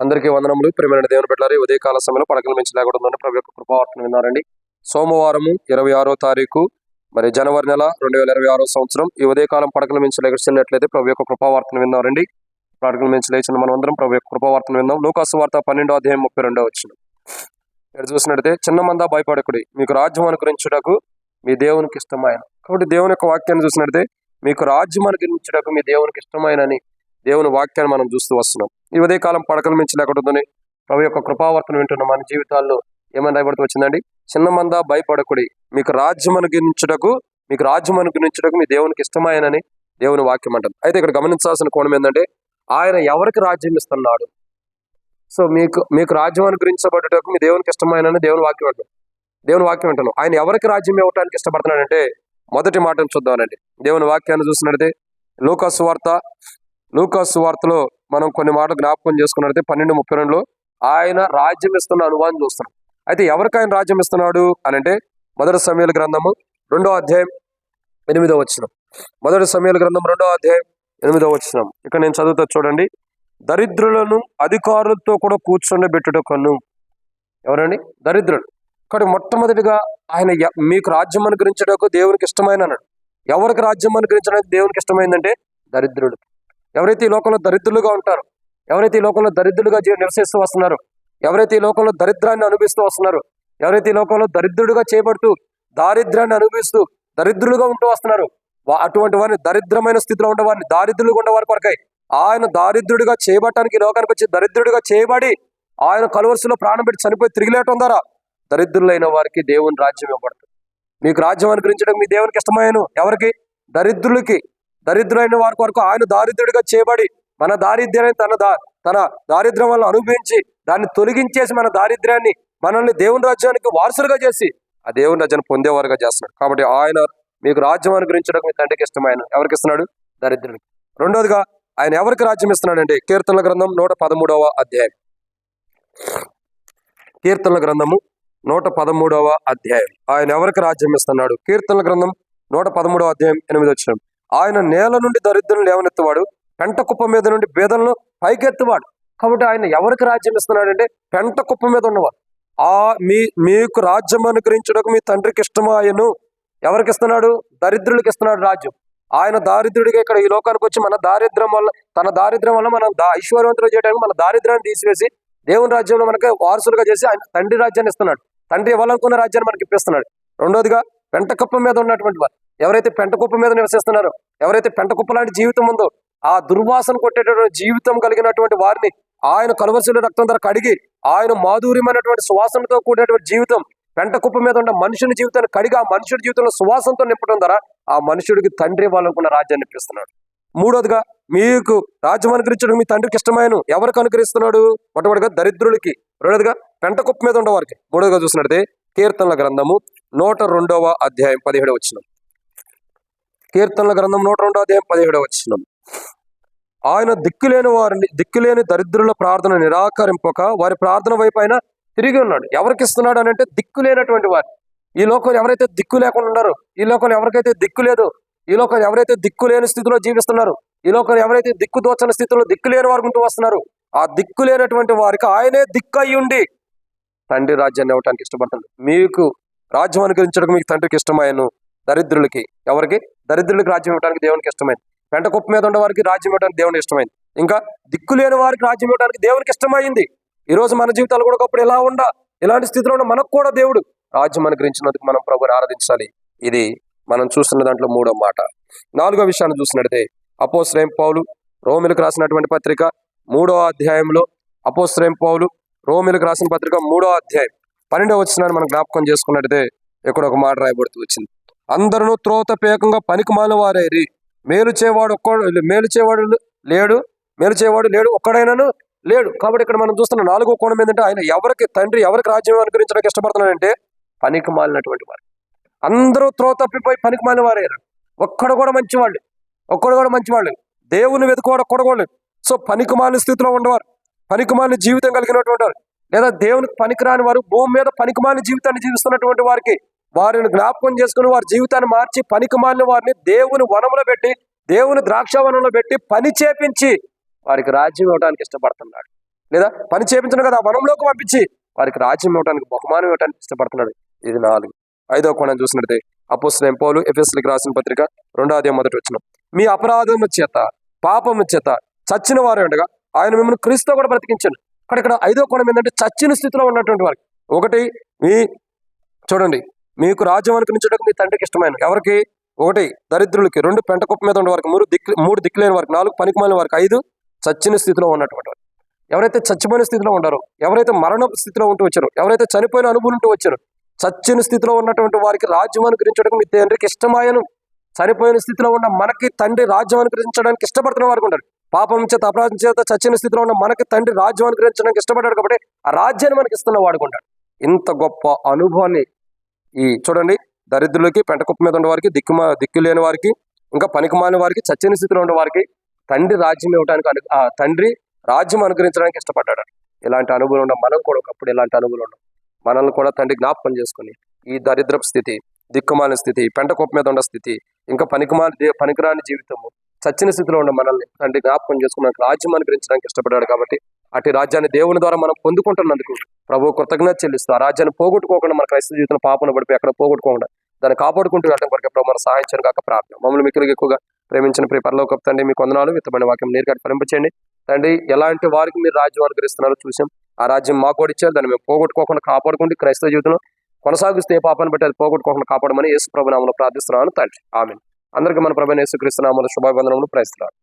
అందరికీ వందనములు. ప్రియమైన దేవుని బిడ్డలారా, ఈ ఉదయకాల సమయంలో పడకల నుంచి లేకుండా ప్రభు యొక్క కృపావార్తను విన్నారండి. సోమవారము 26వ తారీఖు మరి జనవరి నెల 2026 సంవత్సరం. ఈ ఉదయకాలం పడకల నుంచి లెగిస్తున్నట్లయితే ప్రభు యొక్క కృపావార్తను విన్నారండి. పడకల నుంచి లేచిన మనం అందరం ప్రభు యొక్క కృపావార్తను విన్నాం. లూకాసు వార్త 12వ అధ్యాయం 32వ వచనం. ఇక్కడ చూసినట్లయితే, చిన్న మంద భయపడకుడి, మీకు రాజ్యం అనుగ్రహించుటకు మీ దేవునికి ఇష్టమైన. కాబట్టి దేవుని యొక్క వాక్యాన్ని చూసినట్లయితే, మీకు రాజ్యం అనుగ్రహించుటకు మీ దేవునికి ఇష్టమైనని దేవుని వాక్యాన్ని మనం చూస్తూ వస్తున్నాం. ఈ ఉదయకాలం పడకల మించి లేకుండానే ప్రభు యొక్క కృపావర్తను వింటున్న మన జీవితాల్లో ఏమైనా రాయబడుతూ వచ్చిందండి. చిన్న మంద భయపడకుడి, మీకు రాజ్యం అనుగ్రహించుటకు మీ దేవునికి ఇష్టమైనని దేవుని వాక్యం అంటుంది. అయితే ఇక్కడ గమనించాల్సిన కోణం ఏంటంటే, ఆయన ఎవరికి రాజ్యం ఇస్తున్నాడు? సో మీకు రాజ్యం అనుగ్రహించబడుటకు మీ దేవునికి ఇష్టమైనని దేవుని వాక్యం అంటాం. దేవుని వాక్యం అంటాను. ఆయన ఎవరికి రాజ్యం ఇవ్వడానికి ఇష్టపడుతున్నాడంటే, మొదటి మాటను చూద్దామండి. దేవుని వాక్యాన్ని చూసినట్లయితే లూకాసు వార్తలో మనం కొన్ని మాటలు జ్ఞాపకం చేసుకున్నట్లయితే 12:32లో ఆయన రాజ్యం ఇస్తున్న అనుభవాన్ని చూస్తున్నాం. అయితే ఎవరికి ఆయన రాజ్యం ఇస్తున్నాడు అని అంటే, మొదటి సమూయేలు గ్రంథము 2వ అధ్యాయం 8వ వచనం. మొదటి సమూయేలు గ్రంథం 2వ అధ్యాయం 8వ వచనం. ఇక్కడ నేను చదువుతా చూడండి. దరిద్రులను అధికారులతో కూడా కూర్చొని ఎవరండి? దరిద్రులు. కాబట్టి మొట్టమొదటిగా ఆయన మీకు రాజ్యం అనుగ్రహించడానికి దేవునికి ఇష్టమైన అన్నాడు. ఎవరికి రాజ్యం అనుగ్రహించడానికి దేవునికి ఇష్టమైందంటే దరిద్రుడు. ఎవరైతే ఈ లోకంలో దరిద్రులుగా ఉంటారో, ఎవరైతే ఈ లోకంలో దరిద్రులుగా నివసిస్తూ వస్తున్నారో, ఎవరైతే ఈ లోకంలో దరిద్రాన్ని అనుభవిస్తూ వస్తున్నారో, ఎవరైతే ఈ లోకంలో దరిద్రుడిగా చేయబడుతూ దారిద్ర్యాన్ని అనుభవిస్తూ దరిద్రులుగా ఉంటూ వస్తున్నారు, అటువంటి వారిని, దరిద్రమైన స్థితిలో ఉండే వారిని, దారిద్రులుగా ఉండే వారి కొరకై ఆయన దారిద్రుడిగా చేయబడటానికి లోకానికి వచ్చి దరిద్రుడిగా చేయబడి ఆయన కలువరిసిలో ప్రాణం పెట్టి చనిపోయి తిరిగి లేటం ద్వారా దరిద్రులైన వారికి దేవుని రాజ్యం ఇవ్వబడుతుంది. మీకు రాజ్యం అనుగ్రహించడం మీ దేవునికి ఇష్టమైన ఎవరికి? దరిద్రులకి. దరిద్రులైన వారి కొరకు ఆయన దారిద్రుడిగా చేయబడి మన దారిద్ర్యాన్ని తన దారిద్ర్యం వల్ల అనుభవించి దాన్ని తొలగించేసి మన దారిద్ర్యాన్ని మనల్ని దేవుని రాజ్యానికి వారసులుగా చేసి ఆ దేవుని రాజ్యాన్ని పొందేవారుగా చేస్తున్నాడు. కాబట్టి ఆయన మీకు రాజ్యం అనుగ్రహించడం మీ తండ్రికి ఇష్టమైన ఎవరికి ఇస్తున్నాడు? దరిద్రుడికి. రెండోదిగా ఆయన ఎవరికి రాజ్యం ఇస్తున్నాడంటే, కీర్తనల గ్రంథం 113వ అధ్యాయం. కీర్తనల గ్రంథము 113వ అధ్యాయం. ఆయన ఎవరికి రాజ్యం ఇస్తున్నాడు? కీర్తనల గ్రంథం 113వ అధ్యాయం 8వ వచనం. ఆయన నేల నుండి దరిద్రులను లేవనెత్తువాడు, పెంట కుప్ప మీద నుండి బేదలను పైకెత్తువాడు. కాబట్టి ఆయన ఎవరికి రాజ్యం ఇస్తున్నాడంటే, పెంట కుప్ప మీద ఉన్నవాడు. మీకు రాజ్యం అనుగ్రహించడానికి మీ తండ్రికి ఇష్టమాయను. ఎవరికి ఇస్తున్నాడు? దరిద్రులకి ఇస్తున్నాడు రాజ్యం. ఆయన దారిద్రుడిగా ఇక్కడ ఈ లోకానికి వచ్చి తన దారిద్ర్యం వల్ల మనం ఐశ్వర్యవంతులు చేయడానికి మన దారిద్ర్యాన్ని తీసివేసి దేవుని రాజ్యంలో మనకి వారసులుగా చేసి ఆయన తండ్రి రాజ్యాన్ని ఇస్తున్నాడు. తండ్రి ఇవ్వాలనుకున్న రాజ్యాన్ని మనకి ఇప్పిస్తున్నాడు. రెండోదిగా పెంట కుప్ప మీద ఉన్నటువంటి వారు, ఎవరైతే పెంట కుప్ప మీద నివసిస్తున్నారో, ఎవరైతే పెంట కుప్ప లాంటి జీవితం ఉందో, ఆ దుర్వాసన కొట్టేటటువంటి జీవితం కలిగినటువంటి వారిని ఆయన కలువరిసిలో రక్తం ధర కడిగి ఆయన మాధుర్యమైనటువంటి సువాసనతో కూడినటువంటి జీవితం, పెంట కుప్ప మీద ఉన్న మనుషుని జీవితాన్ని కడిగి ఆ మనుషుడి జీవితంలో సువాసనతో నింపడం ద్వారా ఆ మనుషుడికి తండ్రి ఇవ్వాలనుకున్న రాజ్యాన్ని ఇప్పిస్తున్నాడు. మూడోదిగా మీకు రాజ్యం అనుగ్రహించడం మీ తండ్రికి ఇష్టమైన ఎవరికి అనుగ్రహిస్తున్నాడు? మొట్టమొదటిగా దరిద్రులకి, రెండోదిగా పెంట కుప్ప మీద ఉండవారికి, మూడోదిగా చూసినట్లయితే కీర్తనల గ్రంథము 102వ అధ్యాయం 17వ వచనం. కీర్తనల గ్రంథం 102వ అధ్యాయం 17వ వచనం. ఆయన దిక్కులేని దరిద్రుల ప్రార్థన నిరాకరింపక వారి ప్రార్థన వైపు ఆయన తిరిగి ఉన్నాడు. ఎవరికి ఇస్తున్నాడు అని అంటే, దిక్కులేనటువంటి వారు. ఈ లోకం ఎవరైతే దిక్కు లేకుండా ఉన్నారో, ఈ లోకం ఎవరికైతే దిక్కు లేదు, ఈ లోకం ఎవరైతే దిక్కు లేని స్థితిలో జీవిస్తున్నారు, ఈ లోకం ఎవరైతే దిక్కు దోచని స్థితిలో దిక్కు లేని వారు ఉంటూ వస్తున్నారు, ఆ దిక్కు లేనటువంటి వారికి ఆయనే దిక్కు అయ్యుండి తండ్రి రాజ్యాన్ని ఇవ్వడానికి ఇష్టపడుతుంది. మీకు రాజ్యం అనుగ్రహించడానికి మీకు తండ్రికి ఇష్టమైన దరిద్రులకి, ఎవరికి? దరిద్రులకి రాజ్యం ఇవ్వడానికి దేవునికి ఇష్టమైంది. పెంట కుప్ప మీద ఉన్న వారికి రాజ్యం ఇవ్వడానికి దేవునికి ఇష్టమైంది. ఇంకా దిక్కు లేని వారికి రాజ్యం ఇవ్వడానికి దేవునికి ఇష్టమైంది. ఈ రోజు మన జీవితాలు కూడా ఒకప్పుడు ఇలాంటి స్థితిలో ఉన్న మనకు కూడా దేవుడు రాజ్యం అనుగ్రహించినందుకు మనం ప్రభుని ఆరాధించాలి. ఇది మనం చూస్తున్న దాంట్లో 3వ మాట. 4వ విషయాన్ని చూసినట్లయితే, అపోస్తలుడైన పౌలు రోమీయులకు రాసినటువంటి పత్రిక 3వ అధ్యాయంలో, అపోస్తలుడైన పౌలు రోమీయులకు రాసిన పత్రిక 3వ అధ్యాయం 12వ వచనాన్ని మనం జ్ఞాపకం చేసుకున్నట్లయితే ఇక్కడ ఒక మాట రాయబడుతూ వచ్చింది. అందరూ త్రోతపేకంగా పనికి మాలిన వారైరి, మేలు చేయవాడు లేడు, ఒక్కడైనాను లేడు. కాబట్టి ఇక్కడ మనం చూస్తున్న 4వ కోణం ఏంటంటే, ఆయన తండ్రి ఎవరికి రాజ్యం అనుగ్రహించడానికి ఇష్టపడుతున్నాడంటే పనికి మాలినటువంటి వారు. అందరూ త్రోతప్పిపోయి పనికి మాలిన వారయ్యారు. ఒక్కడు కూడా మంచివాళ్ళు, దేవుని వెతుకోవడం ఒక్కడు. సో పనికి మాలిన స్థితిలో ఉండేవారు, పనికి మాలిన జీవితం కలిగినటువంటి వారు, లేదా దేవునికి పనికిరాని వారు, భూమి మీద పనికి మాలిన జీవితాన్ని జీవిస్తున్నటువంటి వారికి వారిని జ్ఞాపకం చేసుకుని వారి జీవితాన్ని మార్చి పనికి మాలిన వారిని దేవుని వనంలో పెట్టి, దేవుని ద్రాక్ష వనంలో పెట్టి పని చేపించి వారికి రాజ్యం ఇవ్వడానికి ఇష్టపడుతున్నాడు. లేదా పని చేయించడం కదా వనంలోకి పంపించి వారికి రాజ్యం ఇవ్వడానికి, బహుమానం ఇవ్వడానికి ఇష్టపడుతున్నాడు. ఇది 4. 5వ కోణం చూసినట్లయితే అపోస్తలుడైన పౌలు ఎఫెసీయులకు రాసిన పత్రిక 2వ అధ్యాయం 1వ వచనం, మీ అపరాధము చేత పాపము చేత చచ్చిన వారు ఉండగా ఆయన మిమ్మల్ని క్రీస్తుతో కూడా బ్రతికించాడు. ఇక్కడ 5వ కోణం ఏంటంటే చచ్చిన స్థితిలో ఉన్నటువంటి వారికి. ఒకటి, మీ చూడండి, మీకు రాజ్యం అనుగ్రహించడానికి మీ తండ్రికి ఇష్టమైన ఎవరికి? 1 దరిద్రులకి, 2 పెంట కుప్ప మీద ఉన్న వారికి, 3 దిక్కులేని వారికి, 4 పనికిమాలిన వారికి, 5 చచ్చిన స్థితిలో ఉన్నటువంటి వారు. ఎవరైతే చచ్చిపోయిన స్థితిలో ఉంటారో, ఎవరైతే మరణ స్థితిలో ఉంటూ వచ్చారో, ఎవరైతే చనిపోయిన అనుభవం ఉంటూ వచ్చారో, చచ్చిన స్థితిలో ఉన్నటువంటి వారికి రాజ్యం అనుగ్రహించడానికి మీ తండ్రికి ఇష్టమాయను. చనిపోయిన స్థితిలో ఉన్న మనకి తండ్రి రాజ్యం అనుగ్రహించడానికి ఇష్టపడుతున్న వారికి ఉంటారు. పాపం చేత అపరాధం చేత చచ్చిన స్థితిలో ఉన్న మనకి తండ్రి రాజ్యం అనుగ్రహించడానికి ఇష్టపడ్డాడు కాబట్టి ఆ రాజ్యాన్ని మనకి ఇస్తున్న వాడుకుంటాడు. ఇంత గొప్ప అనుభవాన్ని ఈ చూడండి, దరిద్రులకి, పెంట కుప్ప మీద ఉన్న వారికి, దిక్కు లేని వారికి, ఇంకా పనికిమాలిన వారికి, చచ్చిన స్థితిలో ఉన్న వారికి తండ్రి రాజ్యం ఇవ్వడానికి, ఆ తండ్రి రాజ్యం అనుగ్రహించడానికి ఇష్టపడ్డాడు. ఇలాంటి అనుభవం ఉన్న మనం కూడా ఒకప్పుడు ఇలాంటి అనుభవం ఉన్నాం. మనల్ని కూడా తండ్రి జ్ఞాపకం చేసుకుని ఈ దరిద్రపు స్థితి, దిక్కుమాలిన స్థితి, పెంట కుప్ప మీద ఉన్న స్థితి, ఇంకా పనికిరాని జీవితము, చచ్చిన స్థితిలో ఉన్న మనల్ని తండ్రి జ్ఞాపకం చేసుకుని మనకు రాజ్యం అనుగ్రహించడానికి ఇష్టపడ్డాడు. కాబట్టి అటు రాజ్యాన్ని దేవుని ద్వారా మనం పొందుకుంటున్నందుకు ప్రభు కృతజ్ఞత చెల్లిస్తూ ఆ రాజ్యాన్ని పోగొట్టుకోకుండా మన క్రైస్తవ జీవితంలో పాపను పడిపోయి అక్కడ పోగొట్టుకోకుండా దాన్ని కాపాడుకుంటూ వెళ్ళడం కొరకు ప్రభు మన సహాయం చేయను కాక ప్రార్థన. మమ్మల్ని మిక్కులుగా ఎక్కువగా ప్రేమించిన ప్రియ పరలోకపు తండ్రి, మీకు వందనాలు. విత్తమైన వాక్యం నీరు కట్టి ఫలింపచేయండి తండ్రి. ఎలాంటి వారికి మీరు రాజ్యం అనుగ్రహిస్తున్నారో చూసాం. ఆ రాజ్యం మాకు కూడా ఇచ్చారు. దాన్ని మేము పోగొట్టుకోకుండా కాపాడుకుంటూ క్రైస్తవ జీవితంలో కొనసాగిస్తే ఏ పాపాన్ని బట్టి అది పోగొట్టుకోకుండా కాపాడమని యేసు ప్రభు నామములో ప్రార్థిస్తున్నాను తండ్రి. ఆమేన్. అందరికీ మన ప్రభువైన యేసుక్రీస్తు నామములో శుభాభివందనములు. Praise the lord.